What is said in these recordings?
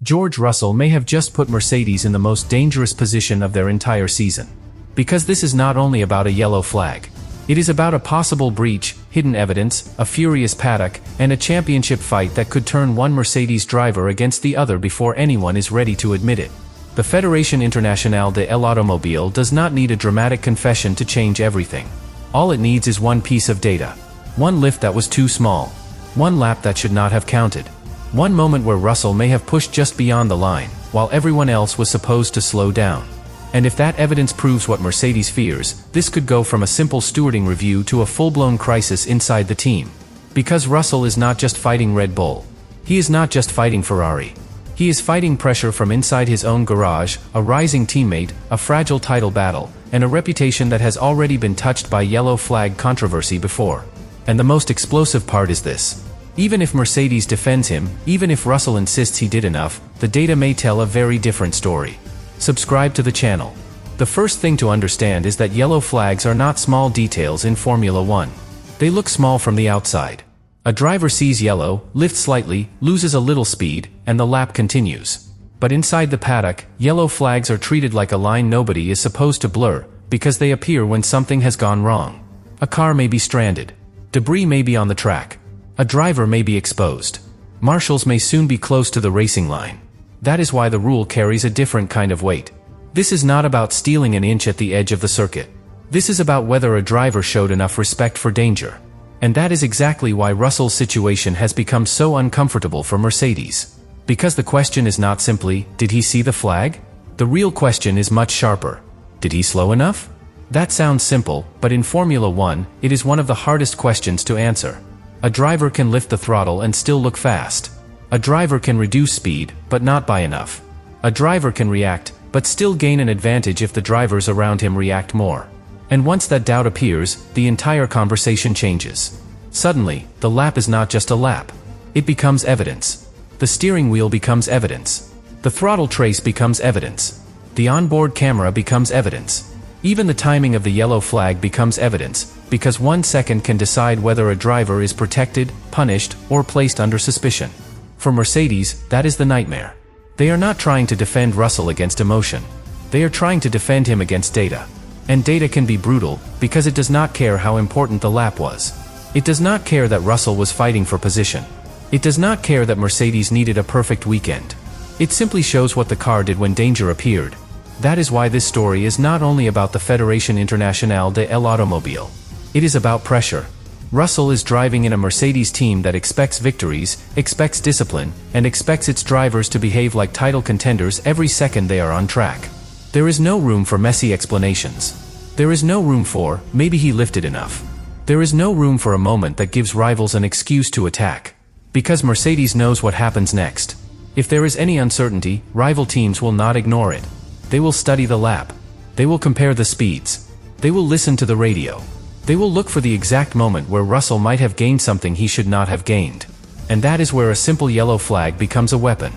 George Russell may have just put Mercedes in the most dangerous position of their entire season. Because this is not only about a yellow flag. It is about a possible breach, hidden evidence, a furious paddock, and a championship fight that could turn one Mercedes driver against the other before anyone is ready to admit it. The Fédération Internationale de l'Automobile does not need a dramatic confession to change everything. All it needs is one piece of data. One lift that was too small. One lap that should not have counted. One moment where Russell may have pushed just beyond the line, while everyone else was supposed to slow down. And if that evidence proves what Mercedes fears, this could go from a simple stewarding review to a full-blown crisis inside the team. Because Russell is not just fighting Red Bull. He is not just fighting Ferrari. He is fighting pressure from inside his own garage, a rising teammate, a fragile title battle, and a reputation that has already been touched by yellow flag controversy before. And the most explosive part is this. Even if Mercedes defends him, even if Russell insists he did enough, the data may tell a very different story. Subscribe to the channel. The first thing to understand is that yellow flags are not small details in Formula 1. They look small from the outside. A driver sees yellow, lifts slightly, loses a little speed, and the lap continues. But inside the paddock, yellow flags are treated like a line nobody is supposed to blur, because they appear when something has gone wrong. A car may be stranded. Debris may be on the track. A driver may be exposed. Marshals may soon be close to the racing line. That is why the rule carries a different kind of weight. This is not about stealing an inch at the edge of the circuit. This is about whether a driver showed enough respect for danger. And that is exactly why Russell's situation has become so uncomfortable for Mercedes. Because the question is not simply, did he see the flag? The real question is much sharper. Did he slow enough? That sounds simple, but in Formula 1, it is one of the hardest questions to answer. A driver can lift the throttle and still look fast. A driver can reduce speed, but not by enough. A driver can react, but still gain an advantage if the drivers around him react more. And once that doubt appears, the entire conversation changes. Suddenly, the lap is not just a lap. It becomes evidence. The steering wheel becomes evidence. The throttle trace becomes evidence. The onboard camera becomes evidence. Even the timing of the yellow flag becomes evidence, because 1 second can decide whether a driver is protected, punished, or placed under suspicion. For Mercedes, that is the nightmare. They are not trying to defend Russell against emotion. They are trying to defend him against data. And data can be brutal, because it does not care how important the lap was. It does not care that Russell was fighting for position. It does not care that Mercedes needed a perfect weekend. It simply shows what the car did when danger appeared. That is why this story is not only about the Fédération Internationale de l'Automobile. It is about pressure. Russell is driving in a Mercedes team that expects victories, expects discipline, and expects its drivers to behave like title contenders every second they are on track. There is no room for messy explanations. There is no room for, maybe he lifted enough. There is no room for a moment that gives rivals an excuse to attack. Because Mercedes knows what happens next. If there is any uncertainty, rival teams will not ignore it. They will study the lap. They will compare the speeds. They will listen to the radio. They will look for the exact moment where Russell might have gained something he should not have gained. And that is where a simple yellow flag becomes a weapon.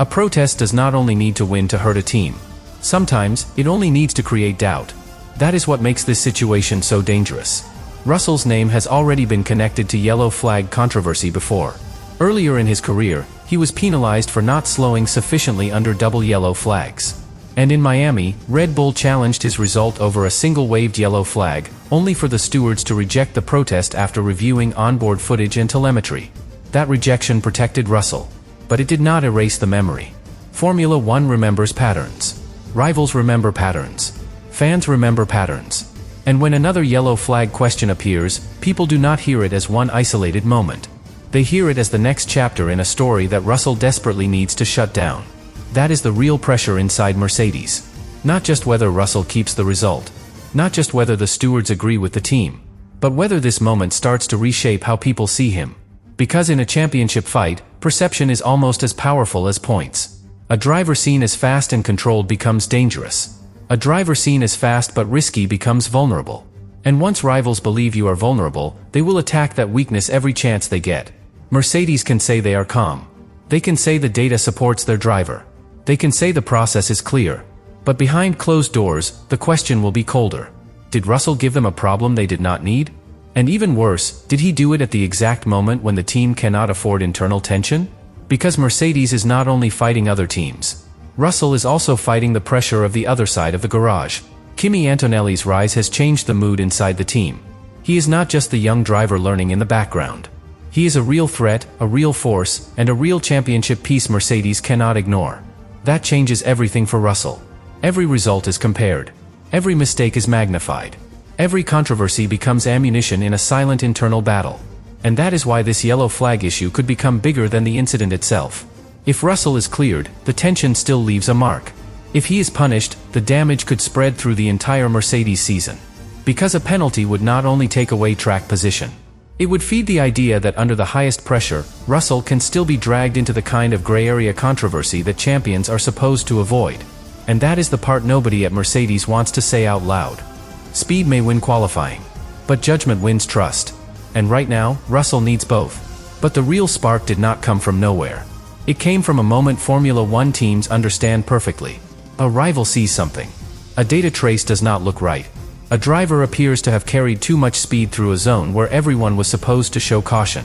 A protest does not only need to win to hurt a team. Sometimes, it only needs to create doubt. That is what makes this situation so dangerous. Russell's name has already been connected to yellow flag controversy before. Earlier in his career, he was penalized for not slowing sufficiently under double yellow flags. And in Miami, Red Bull challenged his result over a single waved yellow flag, only for the stewards to reject the protest after reviewing onboard footage and telemetry. That rejection protected Russell. But it did not erase the memory. Formula 1 remembers patterns. Rivals remember patterns. Fans remember patterns. And when another yellow flag question appears, people do not hear it as one isolated moment. They hear it as the next chapter in a story that Russell desperately needs to shut down. That is the real pressure inside Mercedes. Not just whether Russell keeps the result. Not just whether the stewards agree with the team. But whether this moment starts to reshape how people see him. Because in a championship fight, perception is almost as powerful as points. A driver seen as fast and controlled becomes dangerous. A driver seen as fast but risky becomes vulnerable. And once rivals believe you are vulnerable, they will attack that weakness every chance they get. Mercedes can say they are calm. They can say the data supports their driver. They can say the process is clear. But behind closed doors, the question will be colder. Did Russell give them a problem they did not need? And even worse, did he do it at the exact moment when the team cannot afford internal tension? Because Mercedes is not only fighting other teams. Russell is also fighting the pressure of the other side of the garage. Kimi Antonelli's rise has changed the mood inside the team. He is not just the young driver learning in the background. He is a real threat, a real force, and a real championship piece Mercedes cannot ignore. That changes everything for Russell. Every result is compared. Every mistake is magnified. Every controversy becomes ammunition in a silent internal battle. And that is why this yellow flag issue could become bigger than the incident itself. If Russell is cleared, the tension still leaves a mark. If he is punished, the damage could spread through the entire Mercedes season. Because a penalty would not only take away track position. It would feed the idea that under the highest pressure, Russell can still be dragged into the kind of gray area controversy that champions are supposed to avoid. And that is the part nobody at Mercedes wants to say out loud. Speed may win qualifying, but judgment wins trust. And right now, Russell needs both. But the real spark did not come from nowhere. It came from a moment Formula One teams understand perfectly. A rival sees something. A data trace does not look right. A driver appears to have carried too much speed through a zone where everyone was supposed to show caution.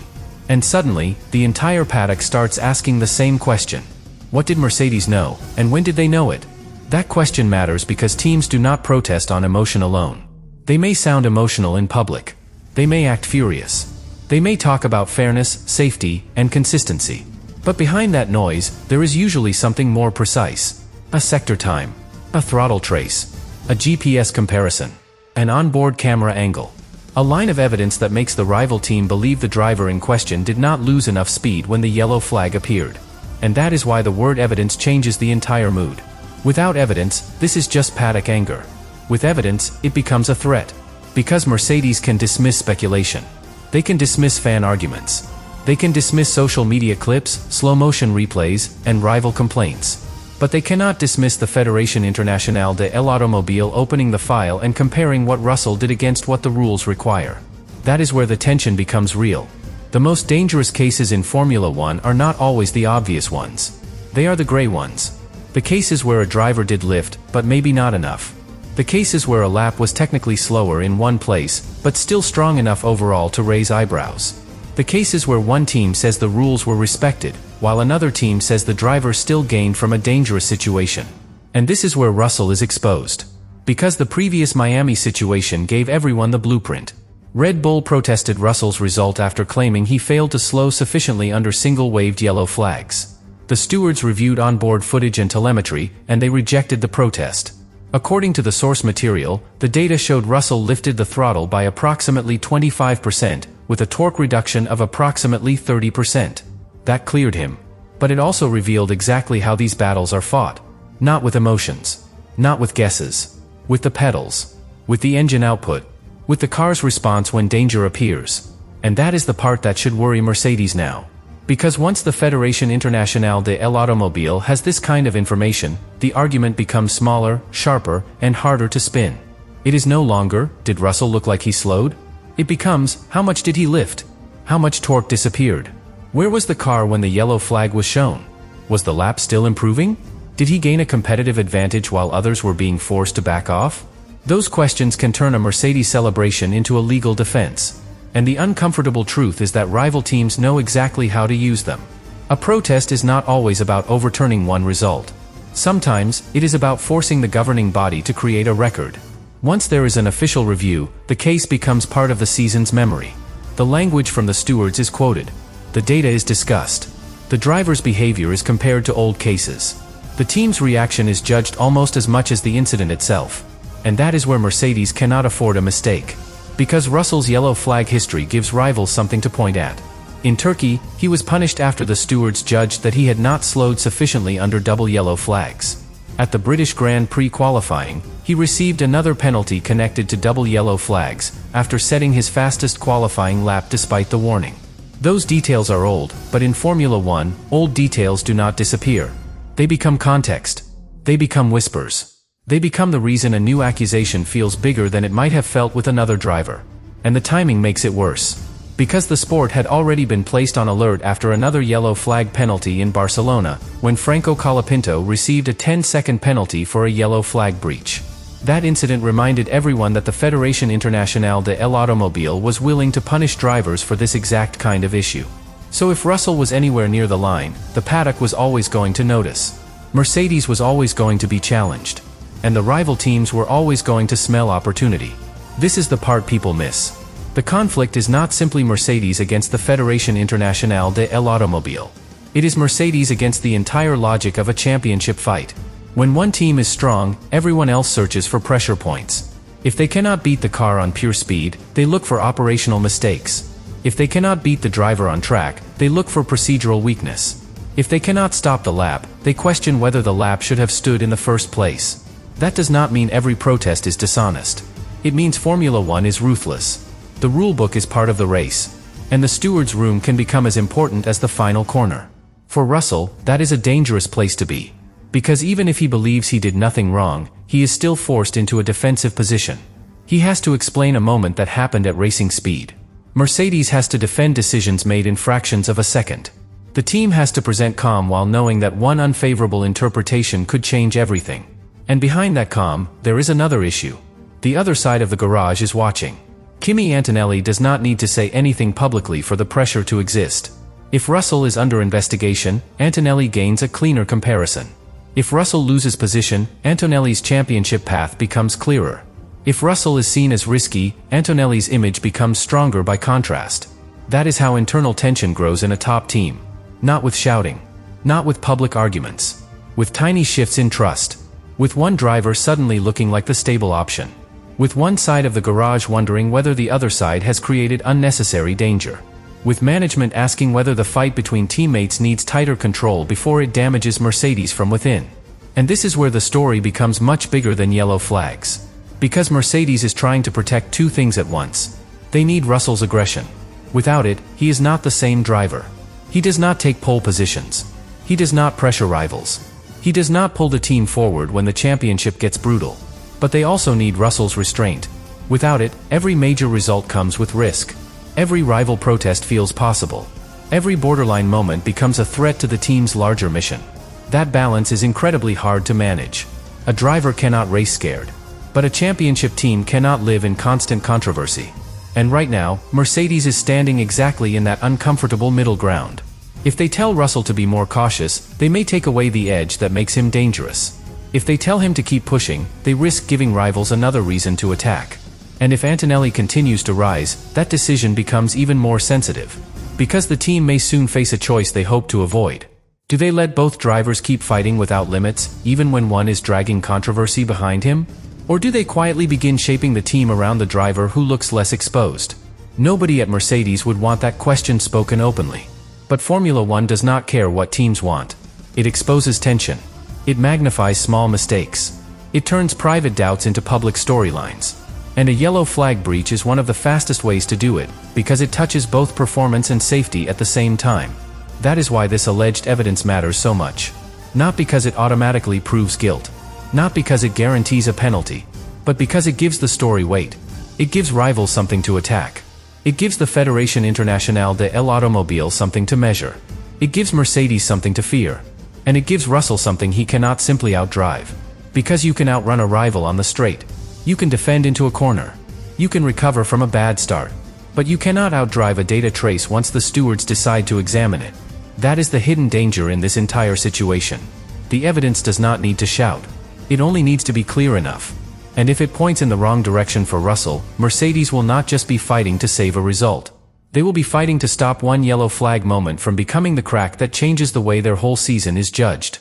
And suddenly, the entire paddock starts asking the same question. What did Mercedes know, and when did they know it? That question matters because teams do not protest on emotion alone. They may sound emotional in public. They may act furious. They may talk about fairness, safety, and consistency. But behind that noise, there is usually something more precise. A sector time. A throttle trace. A GPS comparison. An onboard camera angle. A line of evidence that makes the rival team believe the driver in question did not lose enough speed when the yellow flag appeared. And that is why the word evidence changes the entire mood. Without evidence, this is just paddock anger. With evidence, it becomes a threat. Because Mercedes can dismiss speculation. They can dismiss fan arguments. They can dismiss social media clips, slow-motion replays, and rival complaints. But they cannot dismiss the Fédération Internationale de l'Automobile opening the file and comparing what Russell did against what the rules require. That is where the tension becomes real. The most dangerous cases in Formula One are not always the obvious ones. They are the gray ones. The cases where a driver did lift, but maybe not enough. The cases where a lap was technically slower in one place, but still strong enough overall to raise eyebrows. The cases where one team says the rules were respected, while another team says the driver still gained from a dangerous situation. And this is where Russell is exposed. Because the previous Miami situation gave everyone the blueprint. Red Bull protested Russell's result after claiming he failed to slow sufficiently under single-waved yellow flags. The stewards reviewed onboard footage and telemetry, and they rejected the protest. According to the source material, the data showed Russell lifted the throttle by approximately 25%, with a torque reduction of approximately 30%. That cleared him. But it also revealed exactly how these battles are fought. Not with emotions. Not with guesses. With the pedals. With the engine output. With the car's response when danger appears. And that is the part that should worry Mercedes now. Because once the Fédération Internationale de l'Automobile has this kind of information, the argument becomes smaller, sharper, and harder to spin. It is no longer, did Russell look like he slowed? It becomes, how much did he lift? How much torque disappeared? Where was the car when the yellow flag was shown? Was the lap still improving? Did he gain a competitive advantage while others were being forced to back off? Those questions can turn a Mercedes celebration into a legal defense. And the uncomfortable truth is that rival teams know exactly how to use them. A protest is not always about overturning one result. Sometimes, it is about forcing the governing body to create a record. Once there is an official review, the case becomes part of the season's memory. The language from the stewards is quoted. The data is discussed. The driver's behavior is compared to old cases. The team's reaction is judged almost as much as the incident itself. And that is where Mercedes cannot afford a mistake. Because Russell's yellow flag history gives rivals something to point at. In Turkey, he was punished after the stewards judged that he had not slowed sufficiently under double yellow flags. At the British Grand Prix qualifying, he received another penalty connected to double yellow flags, after setting his fastest qualifying lap despite the warning. Those details are old, but in Formula One, old details do not disappear. They become context. They become whispers. They become the reason a new accusation feels bigger than it might have felt with another driver. And the timing makes it worse. Because the sport had already been placed on alert after another yellow flag penalty in Barcelona, when Franco Colapinto received a 10-second penalty for a yellow flag breach. That incident reminded everyone that the Fédération Internationale de l'Automobile was willing to punish drivers for this exact kind of issue. So if Russell was anywhere near the line, the paddock was always going to notice. Mercedes was always going to be challenged. And the rival teams were always going to smell opportunity. This is the part people miss. The conflict is not simply Mercedes against the Fédération Internationale de l'Automobile. It is Mercedes against the entire logic of a championship fight. When one team is strong, everyone else searches for pressure points. If they cannot beat the car on pure speed, they look for operational mistakes. If they cannot beat the driver on track, they look for procedural weakness. If they cannot stop the lap, they question whether the lap should have stood in the first place. That does not mean every protest is dishonest. It means Formula One is ruthless. The rulebook is part of the race. And the steward's room can become as important as the final corner. For Russell, that is a dangerous place to be. Because even if he believes he did nothing wrong, he is still forced into a defensive position. He has to explain a moment that happened at racing speed. Mercedes has to defend decisions made in fractions of a second. The team has to present calm while knowing that one unfavorable interpretation could change everything. And behind that calm, there is another issue. The other side of the garage is watching. Kimi Antonelli does not need to say anything publicly for the pressure to exist. If Russell is under investigation, Antonelli gains a cleaner comparison. If Russell loses position, Antonelli's championship path becomes clearer. If Russell is seen as risky, Antonelli's image becomes stronger by contrast. That is how internal tension grows in a top team. Not with shouting. Not with public arguments. With tiny shifts in trust. With one driver suddenly looking like the stable option. With one side of the garage wondering whether the other side has created unnecessary danger. With management asking whether the fight between teammates needs tighter control before it damages Mercedes from within. And this is where the story becomes much bigger than yellow flags. Because Mercedes is trying to protect two things at once. They need Russell's aggression. Without it, he is not the same driver. He does not take pole positions. He does not pressure rivals. He does not pull the team forward when the championship gets brutal. But they also need Russell's restraint. Without it, every major result comes with risk. Every rival protest feels possible. Every borderline moment becomes a threat to the team's larger mission. That balance is incredibly hard to manage. A driver cannot race scared. But a championship team cannot live in constant controversy. And right now, Mercedes is standing exactly in that uncomfortable middle ground. If they tell Russell to be more cautious, they may take away the edge that makes him dangerous. If they tell him to keep pushing, they risk giving rivals another reason to attack. And if Antonelli continues to rise, that decision becomes even more sensitive. Because the team may soon face a choice they hope to avoid. Do they let both drivers keep fighting without limits, even when one is dragging controversy behind him? Or do they quietly begin shaping the team around the driver who looks less exposed? Nobody at Mercedes would want that question spoken openly. But Formula One does not care what teams want. It exposes tension. It magnifies small mistakes. It turns private doubts into public storylines. And a yellow flag breach is one of the fastest ways to do it, because it touches both performance and safety at the same time. That is why this alleged evidence matters so much. Not because it automatically proves guilt. Not because it guarantees a penalty. But because it gives the story weight. It gives rivals something to attack. It gives the Fédération Internationale de l'Automobile something to measure. It gives Mercedes something to fear. And it gives Russell something he cannot simply outdrive. Because you can outrun a rival on the straight. You can defend into a corner. You can recover from a bad start. But you cannot outdrive a data trace once the stewards decide to examine it. That is the hidden danger in this entire situation. The evidence does not need to shout. It only needs to be clear enough. And if it points in the wrong direction for Russell, Mercedes will not just be fighting to save a result. They will be fighting to stop one yellow flag moment from becoming the crack that changes the way their whole season is judged.